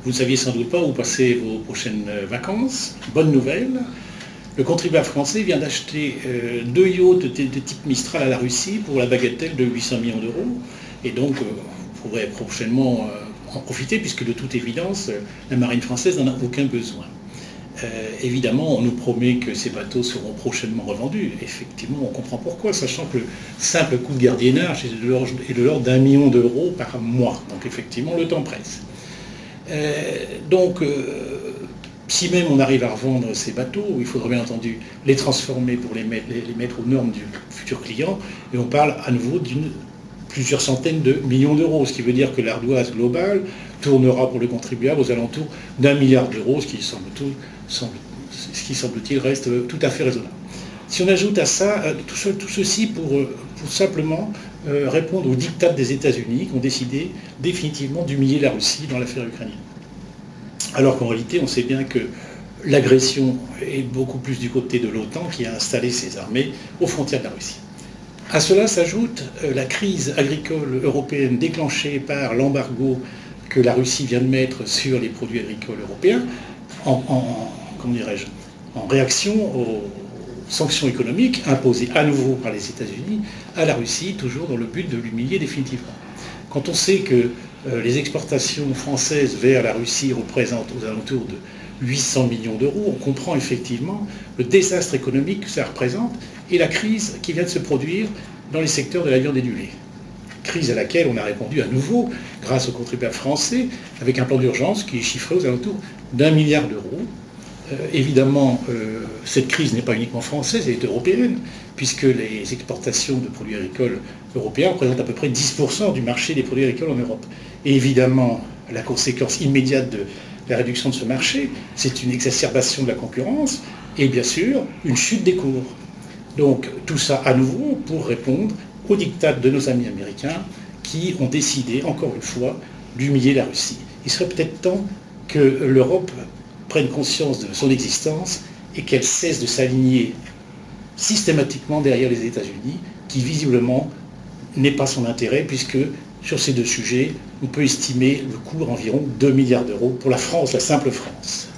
Vous ne saviez sans doute pas où passer vos prochaines vacances. Bonne nouvelle, le contribuable français vient d'acheter 2 yachts de type Mistral à la Russie pour la bagatelle de 800 millions d'euros. Et donc, vous pourrez prochainement en profiter, puisque de toute évidence, la marine française n'en a aucun besoin. Évidemment, on nous promet que ces bateaux seront prochainement revendus. Effectivement, on comprend pourquoi, sachant que le simple coût de gardiennage est de l'ordre d'1 million d'euros par mois. Donc effectivement, le temps presse. Si même on arrive à revendre ces bateaux, il faudra bien entendu les transformer pour les mettre aux normes du futur client, et on parle à nouveau d'une plusieurs centaines de millions d'euros, ce qui veut dire que l'ardoise globale tournera pour le contribuable aux alentours d'1 milliard d'euros, ce qui semble-t-il reste tout à fait raisonnable. Si on ajoute à ça tout ceci pour simplement répondre aux diktats des États-Unis qui ont décidé définitivement d'humilier la Russie dans l'affaire ukrainienne. Alors qu'en réalité, on sait bien que l'agression est beaucoup plus du côté de l'OTAN qui a installé ses armées aux frontières de la Russie. À cela s'ajoute la crise agricole européenne déclenchée par l'embargo que la Russie vient de mettre sur les produits agricoles européens en réaction aux sanctions économiques imposées à nouveau par les États-Unis à la Russie, toujours dans le but de l'humilier définitivement. Quand on sait que les exportations françaises vers la Russie représentent aux alentours de 800 millions d'euros, on comprend effectivement le désastre économique que ça représente et la crise qui vient de se produire dans les secteurs de la viande et du lait. Crise à laquelle on a répondu à nouveau grâce aux contribuables français avec un plan d'urgence qui est chiffré aux alentours d'1 milliard d'euros. Évidemment, cette crise n'est pas uniquement française, elle est européenne, puisque les exportations de produits agricoles européens représentent à peu près 10% du marché des produits agricoles en Europe. Et évidemment, la conséquence immédiate de la réduction de ce marché, c'est une exacerbation de la concurrence et bien sûr une chute des cours. Donc tout ça à nouveau pour répondre aux diktats de nos amis américains qui ont décidé, encore une fois, d'humilier la Russie. Il serait peut-être temps que l'Europe prenne conscience de son existence et qu'elle cesse de s'aligner systématiquement derrière les États-Unis, qui visiblement n'est pas son intérêt, puisque sur ces deux sujets, on peut estimer le coût à environ 2 milliards d'euros pour la France, la simple France.